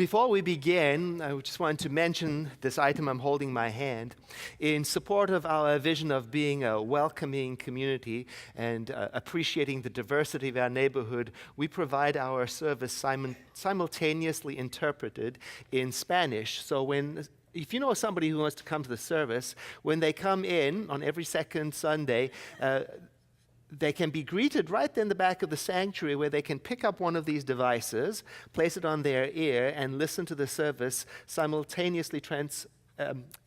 Before we begin, I just want to mention this item I'm holding in my hand. In support of our vision of being a welcoming community and appreciating the diversity of our neighborhood, we provide our service simultaneously interpreted in Spanish. So if you know somebody who wants to come to the service, when they come in on every second Sunday, they can be greeted right in the back of the sanctuary where they can pick up one of these devices, place it on their ear, and listen to the service simultaneously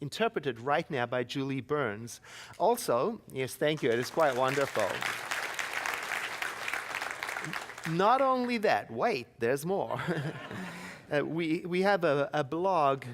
interpreted right now by Julie Burns. Also, yes, thank you, it is quite wonderful. Not only that, wait, there's more. We have a blog,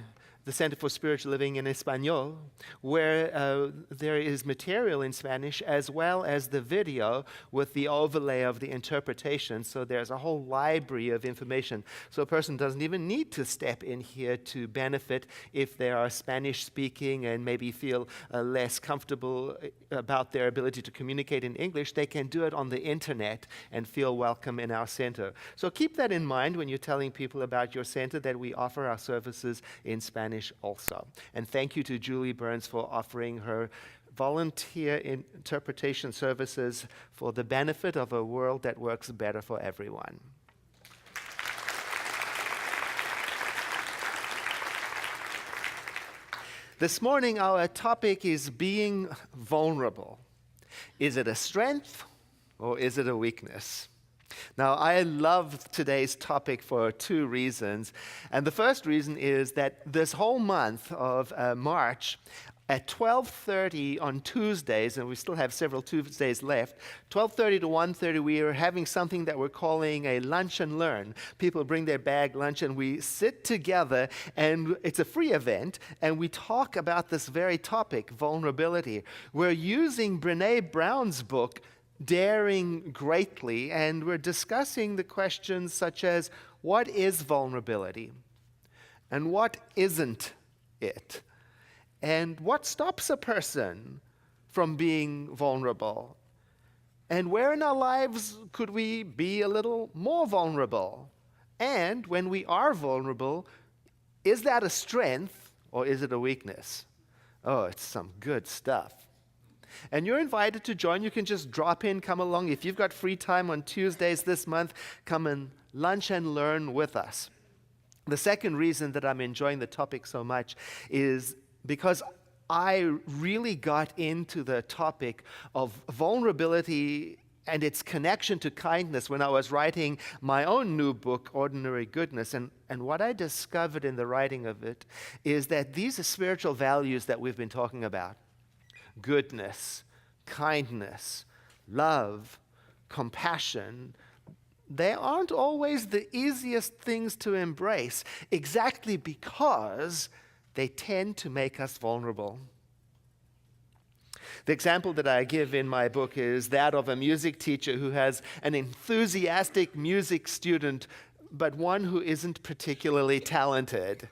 the Center for Spiritual Living in Espanol, where there is material in Spanish as well as the video with the overlay of the interpretation. So there's a whole library of information. So a person doesn't even need to step in here to benefit if they are Spanish speaking and maybe feel less comfortable about their ability to communicate in English. They can do it on the internet and feel welcome in our center. So keep that in mind when you're telling people about your center, that we offer our services in Spanish also. And thank you to Julie Burns for offering her volunteer interpretation services for the benefit of a world that works better for everyone. This morning, our topic is being vulnerable. Is it a strength or is it a weakness? Now, I love today's topic for two reasons. And the first reason is that this whole month of March, at 12:30 on Tuesdays, and we still have several Tuesdays left, 12:30 to 1:30, we are having something that we're calling a lunch and learn. People bring their bag lunch, and we sit together, and it's a free event, and we talk about this very topic, vulnerability. We're using Brené Brown's book, Daring Greatly, and we're discussing the questions such as, what is vulnerability? And what isn't it? And what stops a person from being vulnerable? And where in our lives could we be a little more vulnerable? And when we are vulnerable, is that a strength or is it a weakness? Oh, it's some good stuff. And you're invited to join. You can just drop in, come along. If you've got free time on Tuesdays this month, come and lunch and learn with us. The second reason that I'm enjoying the topic so much is because I really got into the topic of vulnerability and its connection to kindness when I was writing my own new book, Ordinary Goodness. And what I discovered in the writing of it is that these are spiritual values that we've been talking about. Goodness, kindness, love, compassion, they aren't always the easiest things to embrace, exactly because they tend to make us vulnerable. The example that I give in my book is that of a music teacher who has an enthusiastic music student, but one who isn't particularly talented,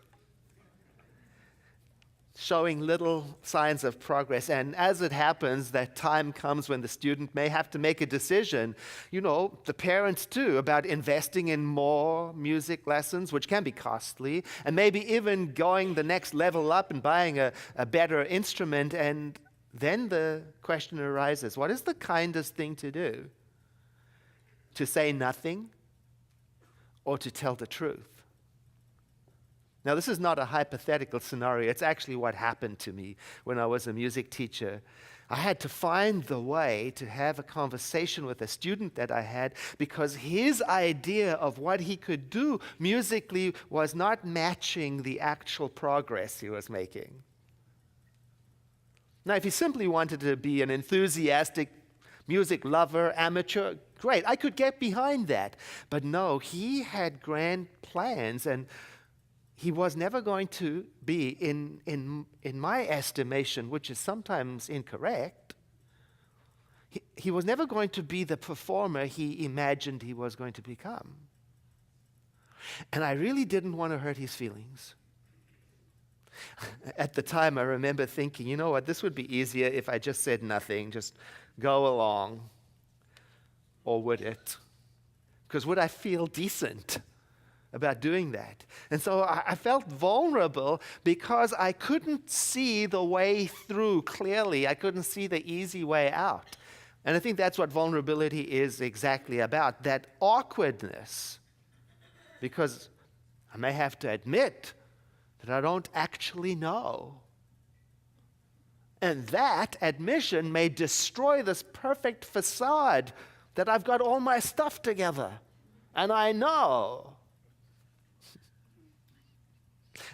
showing little signs of progress. And as it happens, that time comes when the student may have to make a decision, the parents too, about investing in more music lessons, which can be costly, and maybe even going the next level up and buying a better instrument. And then the question arises, what is the kindest thing to do? To say nothing or to tell the truth? Now, this is not a hypothetical scenario. It's actually what happened to me when I was a music teacher. I had to find the way to have a conversation with a student that I had because his idea of what he could do musically was not matching the actual progress he was making. Now, if he simply wanted to be an enthusiastic music lover, amateur, great, I could get behind that. But no, he had grand plans, and he was never going to be, in my estimation, which is sometimes incorrect, he was never going to be the performer he imagined he was going to become. And I really didn't want to hurt his feelings. At the time, I remember thinking, you know what, this would be easier if I just said nothing, just go along. Or would it? Because would I feel decent? about doing that. And so I felt vulnerable because I couldn't see the way through clearly. I couldn't see the easy way out. And I think that's what vulnerability is exactly about, that awkwardness. Because I may have to admit that I don't actually know. And that admission may destroy this perfect facade that I've got all my stuff together. And I know.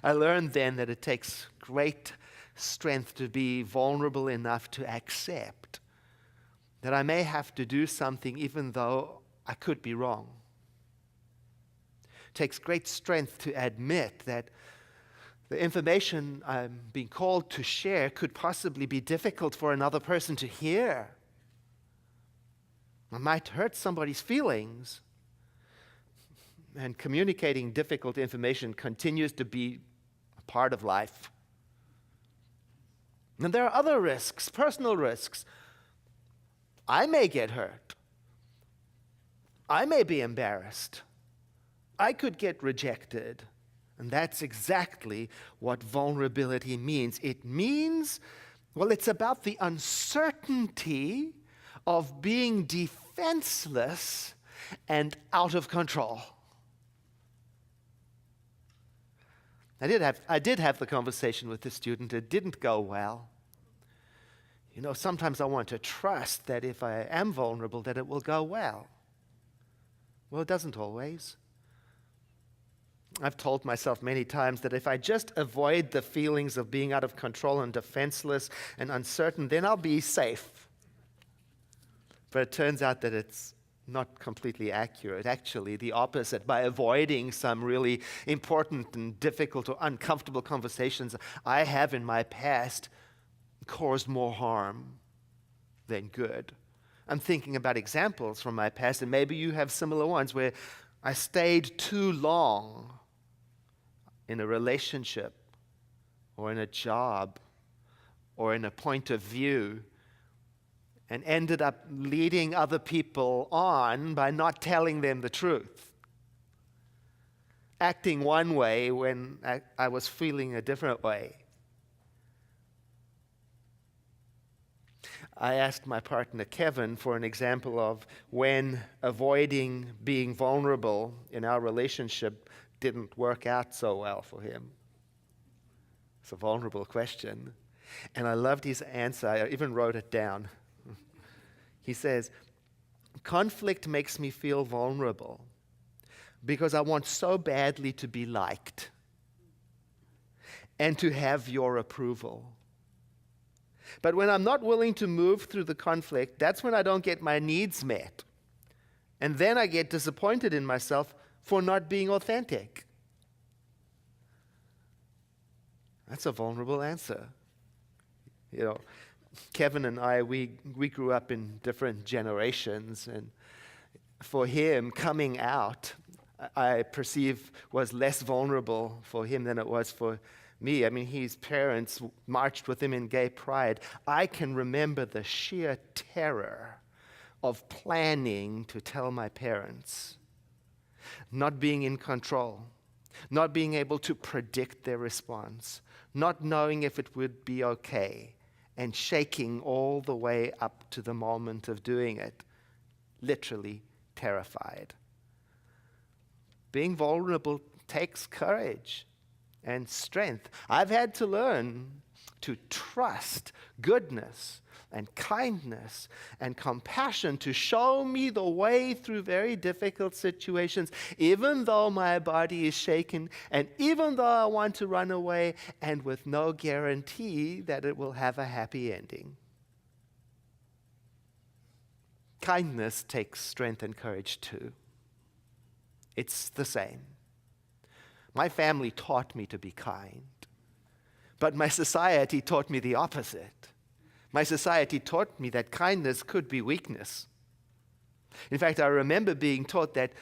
I learned then that it takes great strength to be vulnerable enough to accept that I may have to do something even though I could be wrong. It takes great strength to admit that the information I'm being called to share could possibly be difficult for another person to hear. I might hurt somebody's feelings. And communicating difficult information continues to be a part of life. And there are other risks, personal risks. I may get hurt. I may be embarrassed. I could get rejected. And that's exactly what vulnerability means. It means, well, it's about the uncertainty of being defenseless and out of control. I did have the conversation with the student. It didn't go well. You know, sometimes I want to trust that if I am vulnerable, that it will go well. Well, it doesn't always. I've told myself many times that if I just avoid the feelings of being out of control and defenseless and uncertain, then I'll be safe. But it turns out that it's not completely accurate. Actually, the opposite. By avoiding some really important and difficult or uncomfortable conversations I have in my past, caused more harm than good. I'm thinking about examples from my past, and maybe you have similar ones where I stayed too long in a relationship or in a job or in a point of view and ended up leading other people on by not telling them the truth. Acting one way when I was feeling a different way. I asked my partner Kevin for an example of when avoiding being vulnerable in our relationship didn't work out so well for him. It's a vulnerable question. And I loved his answer. I even wrote it down. He says, conflict makes me feel vulnerable because I want so badly to be liked and to have your approval. But when I'm not willing to move through the conflict, that's when I don't get my needs met. And then I get disappointed in myself for not being authentic. That's a vulnerable answer. You know, Kevin and I, we grew up in different generations, and for him, coming out, I perceive, was less vulnerable for him than it was for me. I mean, his parents marched with him in gay pride. I can remember the sheer terror of planning to tell my parents, not being in control, not being able to predict their response, not knowing if it would be okay, and shaking all the way up to the moment of doing it, literally terrified. Being vulnerable takes courage and strength. I've had to learn to trust goodness and kindness and compassion to show me the way through very difficult situations, even though my body is shaken and even though I want to run away, and with no guarantee that it will have a happy ending. Kindness takes strength and courage too. It's the same. My family taught me to be kind, but my society taught me the opposite. My society taught me that kindness could be weakness. In fact, I remember being taught that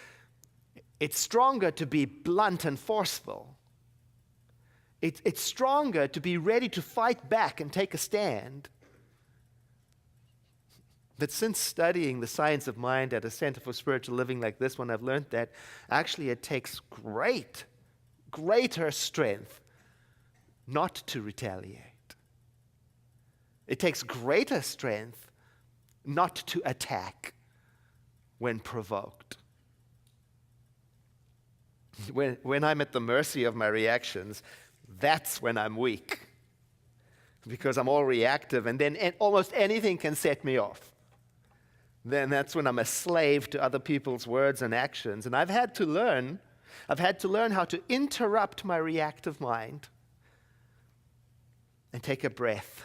it's stronger to be blunt and forceful. It's stronger to be ready to fight back and take a stand. But since studying the science of mind at a Center for Spiritual Living like this one, I've learned that actually it takes greater strength not to retaliate. It takes greater strength not to attack when provoked. When I'm at the mercy of my reactions, that's when I'm weak. Because I'm all reactive, and then almost anything can set me off. Then that's when I'm a slave to other people's words and actions. And I've had to learn how to interrupt my reactive mind and take a breath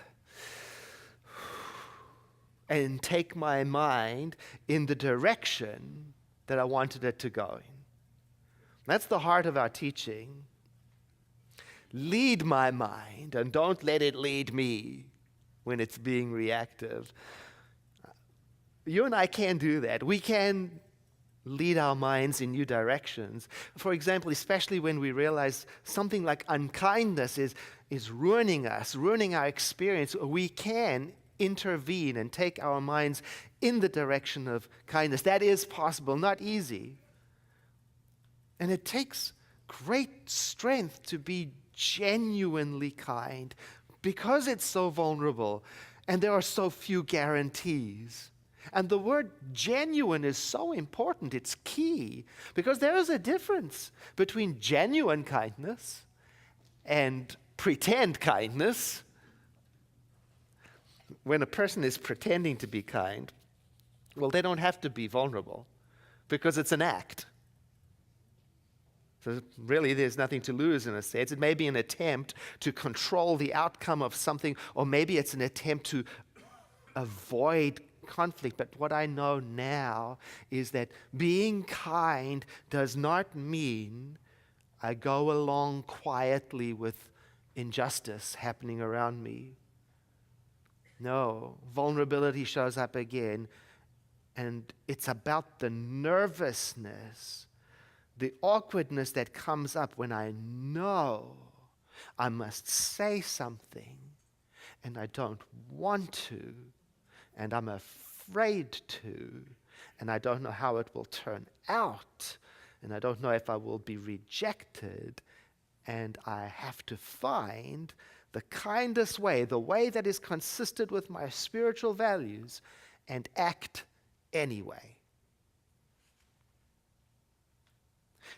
and take my mind in the direction that I wanted it to go in. That's the heart of our teaching. Lead my mind and don't let it lead me when it's being reactive. You and I can do that. We can lead our minds in new directions. For example, especially when we realize something like unkindness is ruining us, ruining our experience, we can intervene and take our minds in the direction of kindness. That is possible, not easy. And it takes great strength to be genuinely kind because it's so vulnerable and there are so few guarantees. And the word genuine is so important, it's key, because there is a difference between genuine kindness and pretend kindness. When a person is pretending to be kind, well, they don't have to be vulnerable because it's an act. So really, there's nothing to lose in a sense. It may be an attempt to control the outcome of something, or maybe it's an attempt to avoid conflict. But what I know now is that being kind does not mean I go along quietly with injustice happening around me. No, vulnerability shows up again, and it's about the nervousness, the awkwardness that comes up when I know I must say something and I don't want to, and I'm afraid to, and I don't know how it will turn out, and I don't know if I will be rejected, and I have to find the kindest way, the way that is consistent with my spiritual values, and act anyway.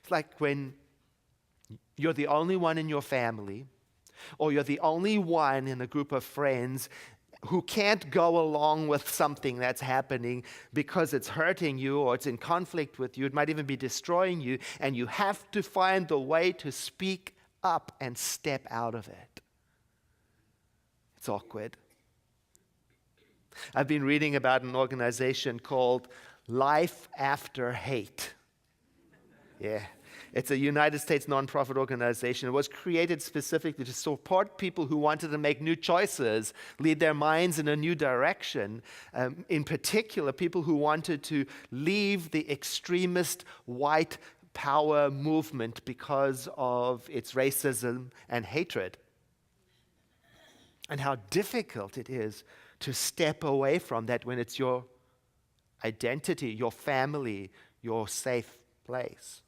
It's like when you're the only one in your family, or you're the only one in a group of friends who can't go along with something that's happening because it's hurting you or it's in conflict with you. It might even be destroying you, and you have to find the way to speak up and step out of it. It's awkward. I've been reading about an organization called Life After Hate. Yeah. It's a United States nonprofit organization. It was created specifically to support people who wanted to make new choices, lead their minds in a new direction. In particular, people who wanted to leave the extremist white power movement because of its racism and hatred. And how difficult it is to step away from that when it's your identity, your family, your safe place.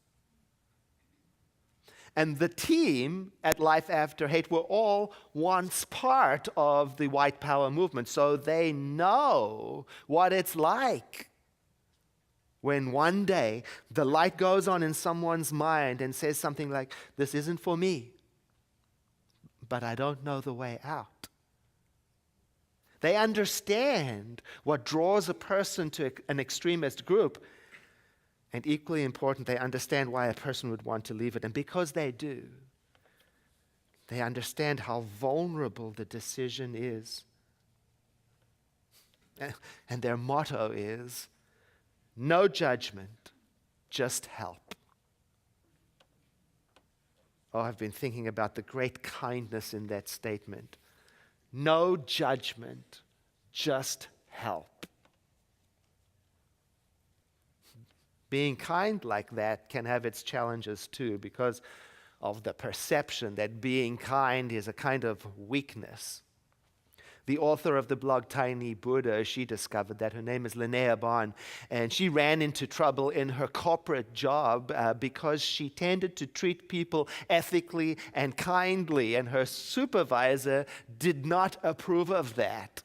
And the team at Life After Hate were all once part of the white power movement, so they know what it's like when one day the light goes on in someone's mind and says something like, "This isn't for me, but I don't know the way out." They understand what draws a person to an extremist group. And equally important, they understand why a person would want to leave it. And because they do, they understand how vulnerable the decision is. And their motto is, no judgment, just help. Oh, I've been thinking about the great kindness in that statement. No judgment, just help. Being kind like that can have its challenges too, because of the perception that being kind is a kind of weakness. The author of the blog Tiny Buddha, she discovered that her name is Brené Brown, and she ran into trouble in her corporate job because she tended to treat people ethically and kindly, and her supervisor did not approve of that.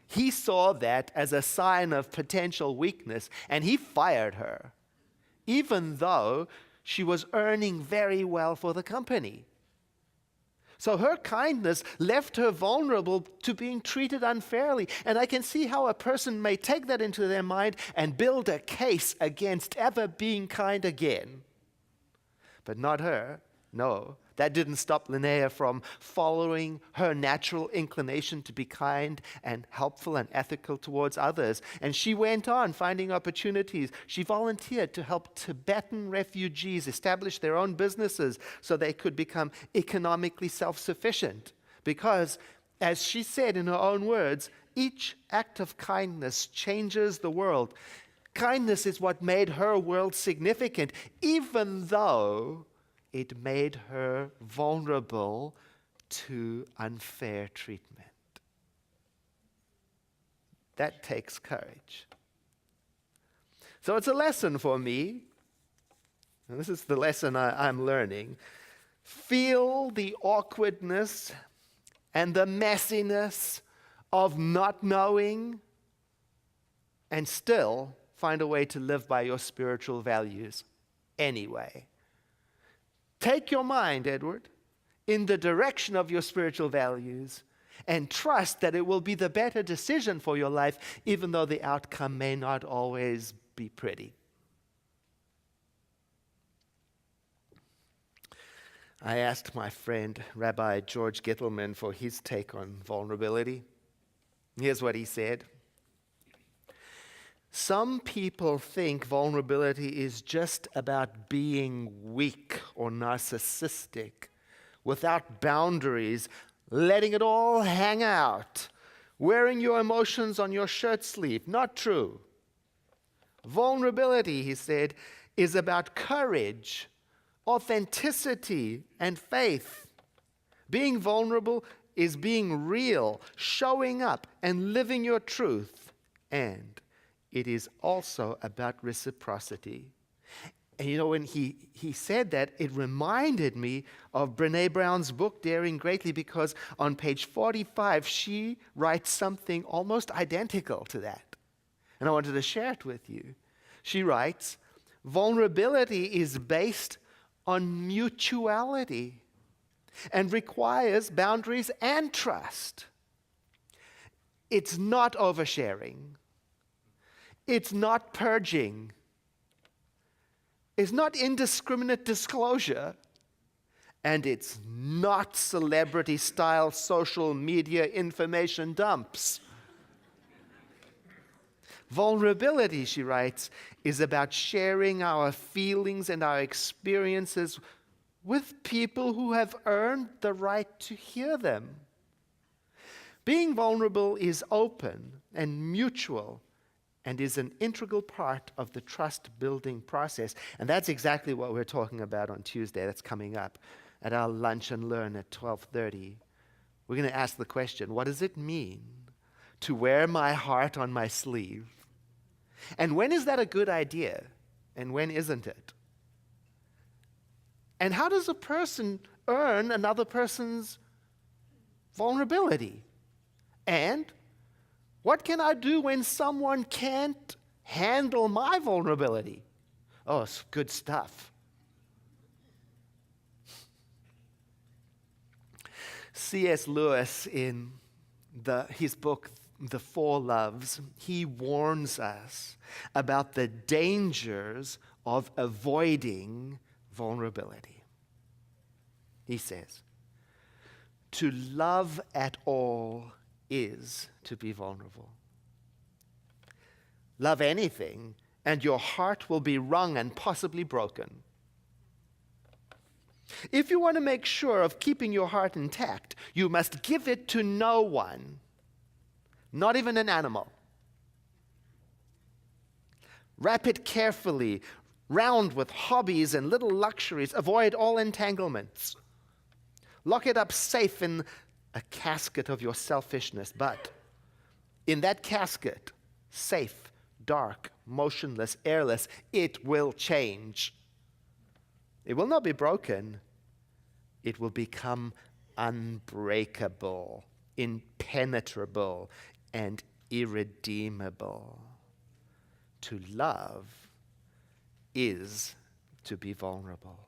He saw that as a sign of potential weakness, and he fired her, even though she was earning very well for the company. So her kindness left her vulnerable to being treated unfairly. And I can see how a person may take that into their mind and build a case against ever being kind again. But not her. No, that didn't stop Linnea from following her natural inclination to be kind and helpful and ethical towards others. And she went on finding opportunities. She volunteered to help Tibetan refugees establish their own businesses so they could become economically self-sufficient. Because, as she said in her own words, each act of kindness changes the world. Kindness is what made her world significant, even though it made her vulnerable to unfair treatment. That takes courage. So it's a lesson for me, and this is the lesson I'm learning. Feel the awkwardness and the messiness of not knowing, and still find a way to live by your spiritual values anyway. Take your mind, Edward, in the direction of your spiritual values and trust that it will be the better decision for your life, even though the outcome may not always be pretty. I asked my friend, Rabbi George Gittelman, for his take on vulnerability. Here's what he said. Some people think vulnerability is just about being weak or narcissistic, without boundaries, letting it all hang out, wearing your emotions on your shirt sleeve. Not true. Vulnerability, he said, is about courage, authenticity, and faith. Being vulnerable is being real, showing up and living your truth. And it is also about reciprocity. And you know, when he said that, it reminded me of Brené Brown's book, Daring Greatly, because on page 45, she writes something almost identical to that. And I wanted to share it with you. She writes, vulnerability is based on mutuality and requires boundaries and trust. It's not oversharing. It's not purging. It's not indiscriminate disclosure. And it's not celebrity-style social media information dumps. Vulnerability, she writes, is about sharing our feelings and our experiences with people who have earned the right to hear them. Being vulnerable is open and mutual, and is an integral part of the trust-building process. And that's exactly what we're talking about on Tuesday. That's coming up at our Lunch and Learn at 12:30. We're going to ask the question, what does it mean to wear my heart on my sleeve? And when is that a good idea? And when isn't it? And how does a person earn another person's vulnerability? And what can I do when someone can't handle my vulnerability? Oh, it's good stuff. C.S. Lewis, in his book, The Four Loves, he warns us about the dangers of avoiding vulnerability. He says, to love at all is to be vulnerable. Love anything, and your heart will be wrung and possibly broken. If you want to make sure of keeping your heart intact, you must give it to no one, not even an animal. Wrap it carefully, round with hobbies and little luxuries. Avoid all entanglements. Lock it up safe in a casket of your selfishness, but in that casket, safe, dark, motionless, airless, it will change. It will not be broken. It will become unbreakable, impenetrable, and irredeemable. To love is to be vulnerable.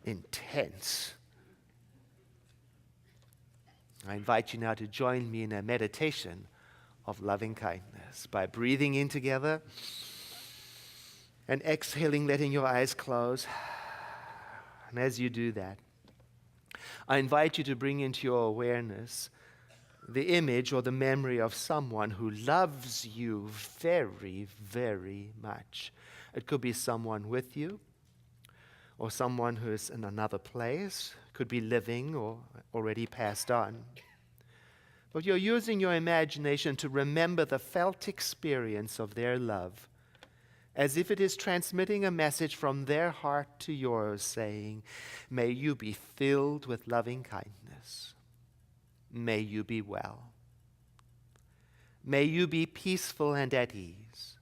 Intense. I invite you now to join me in a meditation of loving kindness by breathing in together and exhaling, letting your eyes close. And as you do that, I invite you to bring into your awareness the image or the memory of someone who loves you very, very much. It could be someone with you, or someone who is in another place, could be living or already passed on. But you're using your imagination to remember the felt experience of their love, as if it is transmitting a message from their heart to yours, saying, may you be filled with loving kindness. May you be well. May you be peaceful and at ease.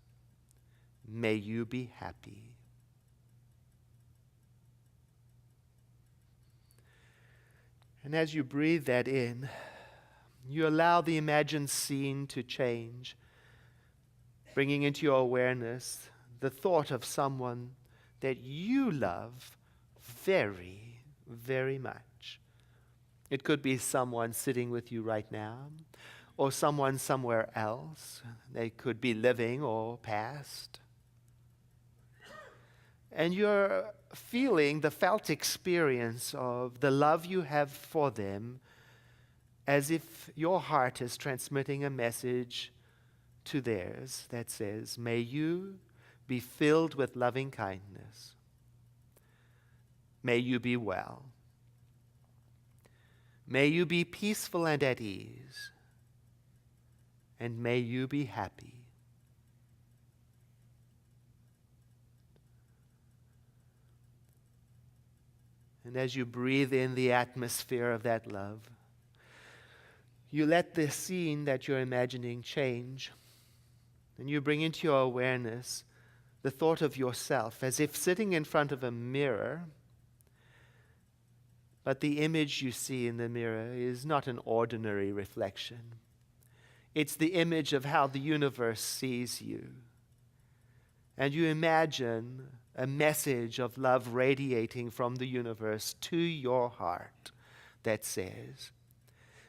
May you be happy. And as you breathe that in, you allow the imagined scene to change, bringing into your awareness the thought of someone that you love very, very much. It could be someone sitting with you right now, or someone somewhere else. They could be living or past. And you're feeling the felt experience of the love you have for them, as if your heart is transmitting a message to theirs that says, may you be filled with loving kindness. May you be well. May you be peaceful and at ease. And may you be happy. And as you breathe in the atmosphere of that love, you let the scene that you're imagining change. And you bring into your awareness the thought of yourself as if sitting in front of a mirror. But the image you see in the mirror is not an ordinary reflection. It's the image of how the universe sees you. And you imagine a message of love radiating from the universe to your heart that says,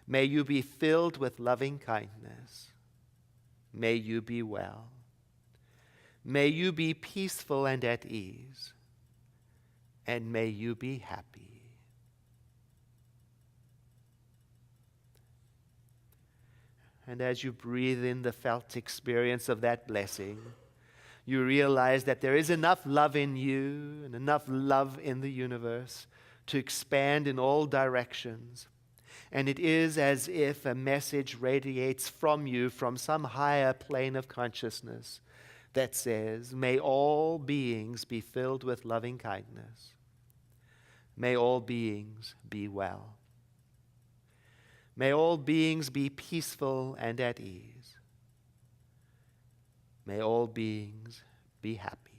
may you be filled with loving kindness. May you be well. May you be peaceful and at ease. And may you be happy. And as you breathe in the felt experience of that blessing, you realize that there is enough love in you and enough love in the universe to expand in all directions. And it is as if a message radiates from you from some higher plane of consciousness that says, may all beings be filled with loving kindness. May all beings be well. May all beings be peaceful and at ease. May all beings be happy.